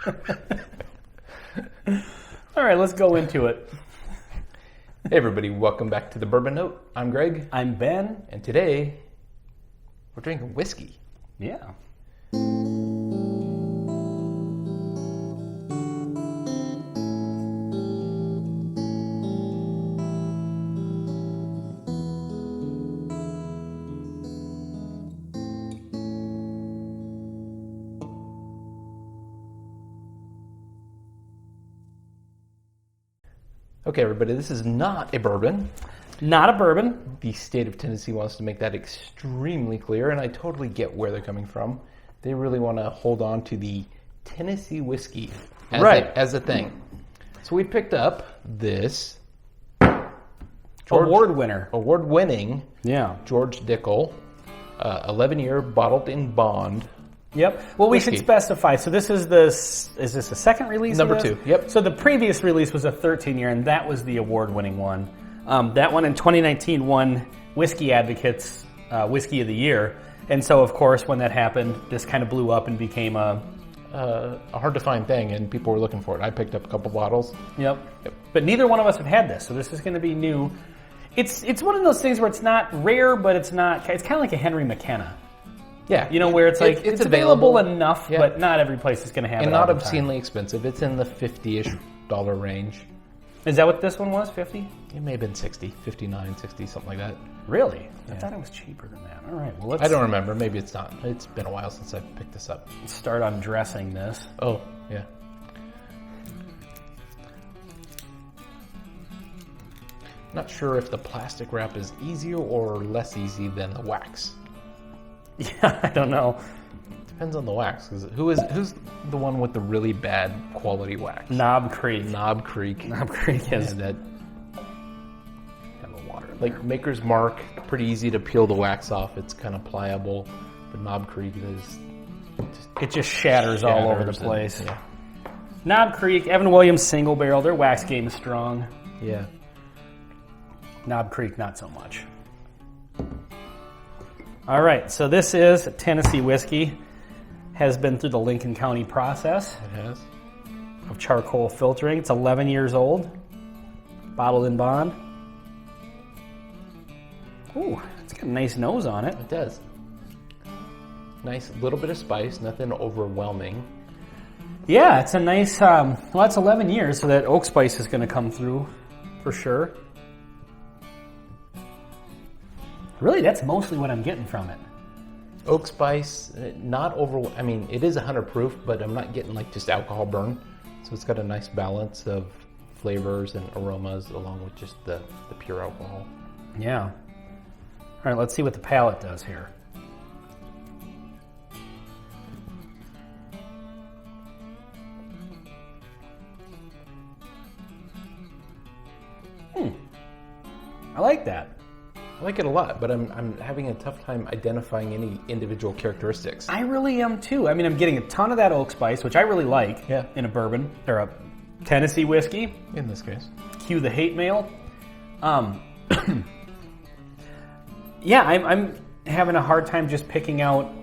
All right, let's go into it. Hey everybody, welcome back to the Bourbon Note. I'm Greg. I'm Ben. And today, we're drinking whiskey. Yeah. Okay everybody, this is not a bourbon. Not a bourbon. The state of Tennessee wants to make that extremely clear, and I totally get where they're coming from. They really want to hold on to the Tennessee whiskey as a thing. So we picked up this award-winning George Dickel, 11-year bottled in bond. Yep. Well, we should specify. So this is is this a second release? Number 2. Yep. So the previous release was a 13-year, and that was the award-winning one. That one in 2019 won Whiskey Advocate's Whiskey of the Year. And so, of course, when that happened, this kind of blew up and became a hard-to-find thing, and people were looking for it. I picked up a couple bottles. Yep. But neither one of us have had this, so this is going to be new. It's one of those things where it's not rare, but it's not. It's kind of like a Henry McKenna. Yeah. You know, where it's like, it's available enough, but not every place is going to have it. And not obscenely expensive. It's in the $50-ish range. Is that what this one was, 50? It may have been 60, 59, 60, something like that. Really? Yeah. I thought it was cheaper than that. All right, well, I don't remember. Maybe it's not. It's been a while since I picked this up. Let's start undressing this. Oh, yeah. Not sure if the plastic wrap is easier or less easy than the wax. Yeah, I don't know. Depends on the wax. Who's the one with the really bad quality wax? Knob Creek. Knob Creek. Knob Creek has that. Have a water. Like Maker's Mark, pretty easy to peel the wax off. It's kind of pliable, but Knob Creek it just shatters all over the place. Yeah. Knob Creek, Evan Williams single barrel. Their wax game is strong. Yeah. Knob Creek, not so much. All right, so this is Tennessee whiskey. Has been through the Lincoln County process. It has. Of charcoal filtering. It's 11 years old. Bottled in bond. Ooh, it's got a nice nose on it. It does. Nice little bit of spice, nothing overwhelming. Yeah, it's a nice, well, it's 11 years, so that oak spice is going to come through for sure. Really, that's mostly what I'm getting from it. Oak spice, not over. I mean, it is 100 proof, but I'm not getting like just alcohol burn. So it's got a nice balance of flavors and aromas along with just the pure alcohol. Yeah. All right, let's see what the palate does here. I like that. I like it a lot, but I'm having a tough time identifying any individual characteristics. I really am too. I mean, I'm getting a ton of that oak spice, which I really like in a bourbon, or a Tennessee whiskey. In this case. Cue the hate mail. Yeah, I'm having a hard time just picking out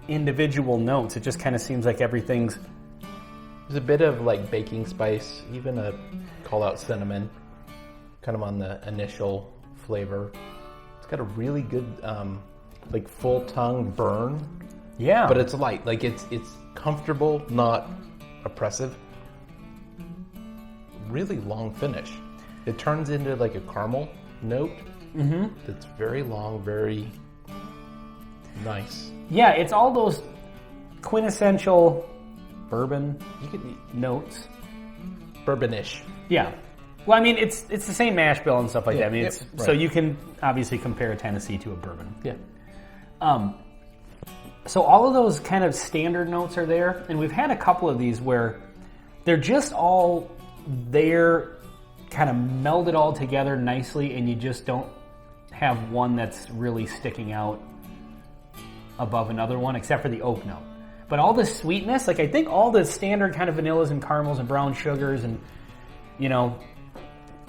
individual notes. It just kind of seems like everything's... There's a bit of like baking spice, even a call out cinnamon, kind of on the initial flavor. It's got a really good like full tongue burn. Yeah. But it's light. Like it's comfortable, not oppressive. Really long finish. It turns into like a caramel note. Mm-hmm. That's very long, very nice. Yeah, it's all those quintessential bourbon notes. Bourbonish. Yeah. Well, I mean, it's the same mash bill and stuff like that. I mean, right. So you can obviously compare a Tennessee to a bourbon. Yeah. So all of those kind of standard notes are there, and we've had a couple of these where they're just all there, kind of melded all together nicely, and you just don't have one that's really sticking out above another one, except for the oak note. But all the sweetness, like I think all the standard kind of vanillas and caramels and brown sugars and, you know,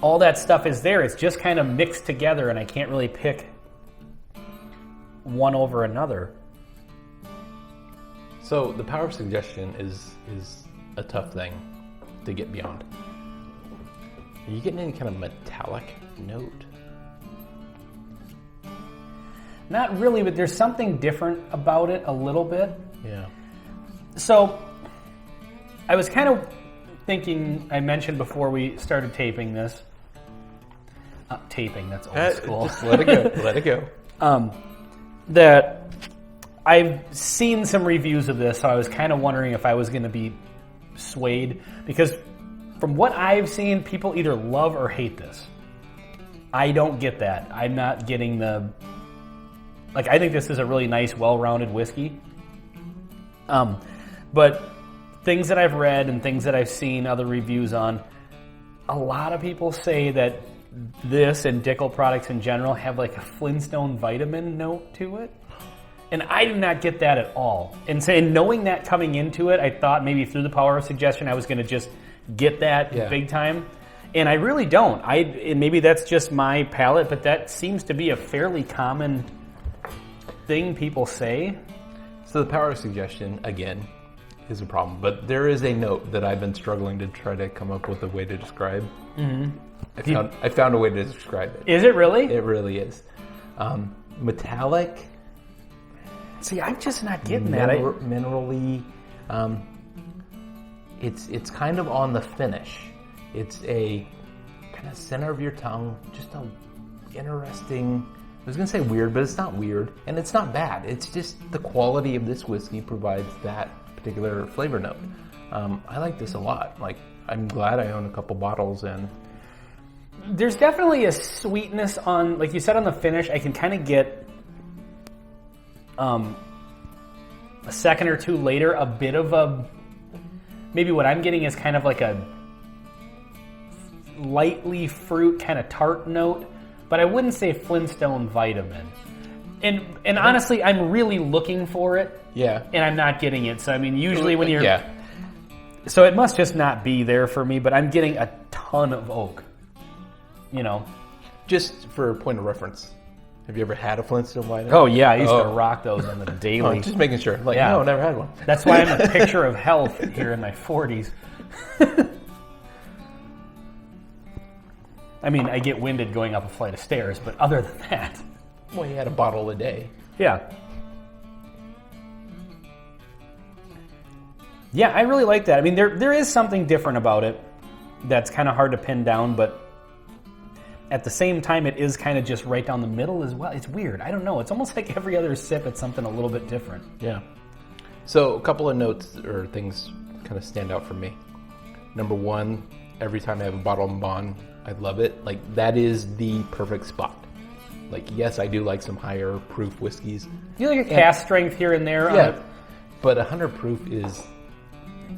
all that stuff is there. It's just kind of mixed together, and I can't really pick one over another. So the power of suggestion is a tough thing to get beyond. Are you getting any kind of metallic note? Not really, but there's something different about it a little bit. Yeah. So I was kind of thinking, I mentioned before we started taping this. Taping, that's old school. Just let it go. Let it go. That I've seen some reviews of this, so I was kind of wondering if I was going to be swayed. Because from what I've seen, people either love or hate this. I don't get that. I'm not getting the... Like, I think this is a really nice, well-rounded whiskey. But things that I've read and things that I've seen other reviews on, a lot of people say that this and Dickel products in general have like a Flintstone vitamin note to it. And I do not get that at all. And so, knowing that coming into it, I thought maybe through the power of suggestion I was going to just get that big time. And I really don't. And maybe that's just my palate, but that seems to be a fairly common thing people say. So the power of suggestion, again, is a problem. But there is a note that I've been struggling to try to come up with a way to describe. Mm-hmm. I found a way to describe it. Is it really? It really is. Metallic. See, I'm just not getting that. Minerally. It's kind of on the finish. It's a kind of center of your tongue, just a interesting... I was going to say weird, but it's not weird, and it's not bad. It's just the quality of this whiskey provides that particular flavor note. I like this a lot. Like, I'm glad I own a couple bottles, and there's definitely a sweetness on, like you said, on the finish. I can kind of get a second or two later a bit of a, maybe what I'm getting is kind of like a lightly fruit kind of tart note. But I wouldn't say Flintstone vitamin. And honestly, I'm really looking for it. Yeah. And I'm not getting it. So, I mean, usually when you're... Yeah. So it must just not be there for me, but I'm getting a ton of oak. You know? Just for a point of reference, have you ever had a Flintstone vitamin? Oh, yeah. I used to rock those on the daily. Just making sure. Like, no, never had one. That's why I'm a picture of health here in my 40s. I mean, I get winded going up a flight of stairs, but other than that... Well, you had a bottle a day. Yeah. Yeah, I really like that. I mean, there is something different about it that's kind of hard to pin down, but at the same time, it is kind of just right down the middle as well. It's weird. I don't know. It's almost like every other sip, it's something a little bit different. Yeah. So a couple of notes or things kind of stand out for me. Number one, every time I have a bottle of Bourbon, I love it. Like, that is the perfect spot. Like, yes, I do like some higher proof whiskeys. You like a cask strength here and there? Yeah. But 100 proof is...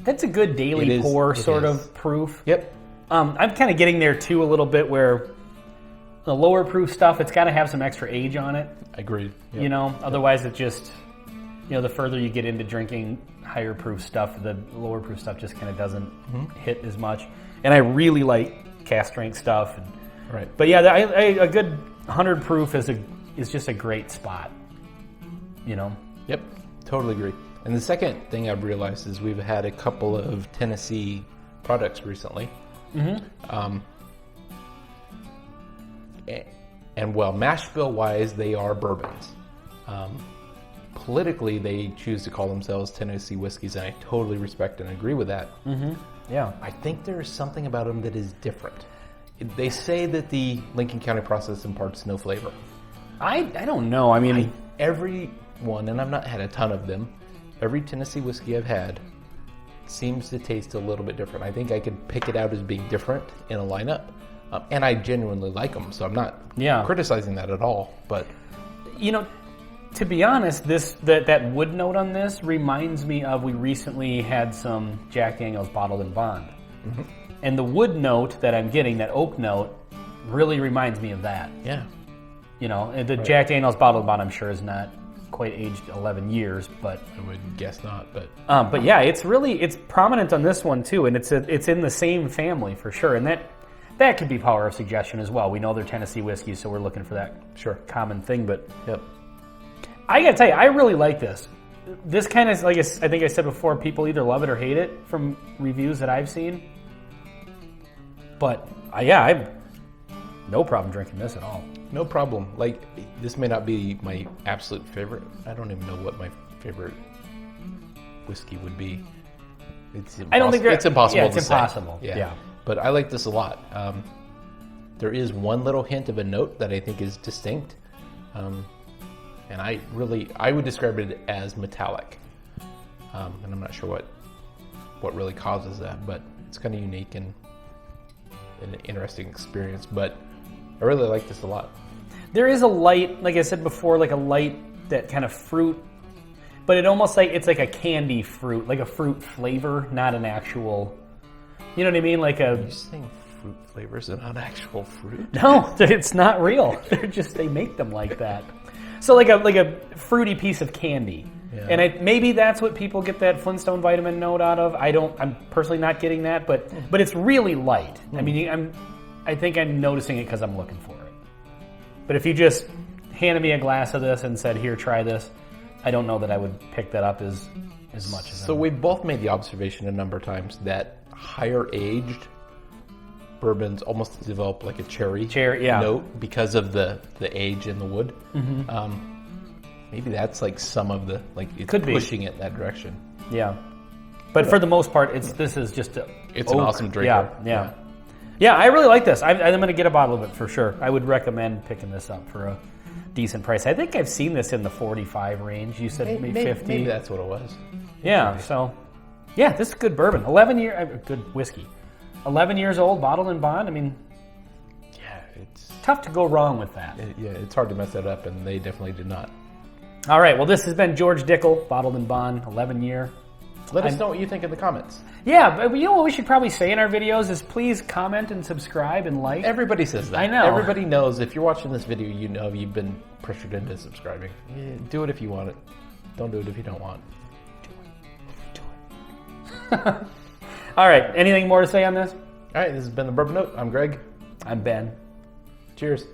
That's a good daily pour sort of proof. Yep. I'm kind of getting there, too, a little bit where the lower proof stuff, it's got to have some extra age on it. Agreed. Yep. You know? Otherwise, it just... You know, the further you get into drinking higher proof stuff, the lower proof stuff just kind of doesn't hit as much. And I really like cask strength stuff. Right. But yeah, a good 100 proof is just a great spot. You know? Yep, totally agree. And the second thing I've realized is we've had a couple of Tennessee products recently. Mm-hmm. And well, mash bill wise, they are bourbons. Politically, they choose to call themselves Tennessee whiskeys, and I totally respect and agree with that. Mm-hmm. Yeah. I think there's something about them that is different. They say that the Lincoln County process imparts no flavor. I don't know. I mean, every one, and I've not had a ton of them, every Tennessee whiskey I've had seems to taste a little bit different. I think I could pick it out as being different in a lineup, and I genuinely like them, so I'm not criticizing that at all. But you know, to be honest, that wood note on this reminds me of, we recently had some Jack Daniel's bottled in bond. Mm-hmm. And the wood note that I'm getting, that oak note, really reminds me of that. Yeah. You know, the Jack Daniel's bottled in bond, I'm sure, is not quite aged 11 years, but... I would guess not, but... But yeah, it's prominent on this one, too, and it's in the same family, for sure. And that could be power of suggestion as well. We know they're Tennessee whiskeys, so we're looking for that common thing, but... Yep. I gotta tell you, I really like this. this kind of, like I think I said before, people either love it or hate it from reviews that I've seen. But I have no problem drinking this at all. No problem. Like, this may not be my absolute favorite. I don't even know what my favorite whiskey would be. I don't think it's impossible. Yeah, it's impossible. Yeah. But I like this a lot. There is one little hint of a note that I think is distinct, and I would describe it as metallic. And I'm not sure what really causes that, but it's kind of unique and an interesting experience. But I really like this a lot. There is a light, like I said before, like a light, that kind of fruit, but it almost it's like a candy fruit, like a fruit flavor, not an actual, you know what I mean? Like a... Are you saying fruit flavors and not actual fruit? No, it's not real. They make them like that. So like a fruity piece of candy. Yeah. And maybe that's what people get that Flintstone vitamin note out of. I'm personally not getting that, but it's really light. I mean, I think I'm noticing it because I'm looking for it. But if you just handed me a glass of this and said, "Here, try this," I don't know that I would pick that up as much as. So we've both made the observation a number of times that higher aged bourbons almost develop like a cherry note because of the age in the wood. Mm-hmm. Maybe that's like some of the it's could be pushing it in that direction. Yeah, but for the most part, this is just it's an awesome drinker. Yeah. I really like this. I'm going to get a bottle of it for sure. I would recommend picking this up for a decent price. I think I've seen this in the 45 range. You said maybe 50. Maybe that's what it was. Yeah. So, this is good bourbon. Good whiskey. 11 years old, bottled in bond. I mean, it's tough to go wrong with that. It's hard to mess that up, and they definitely did not. All right. Well, this has been George Dickel, bottled in bond, 11 year. Let us know what you think in the comments. Yeah, but you know what we should probably say in our videos is please comment and subscribe and like. Everybody says that. I know. Everybody knows. If you're watching this video, you know you've been pressured into subscribing. Do it if you want it. Don't do it if you don't want. Do it. All right. Anything more to say on this? All right. This has been the Bourbon Note. I'm Greg. I'm Ben. Cheers.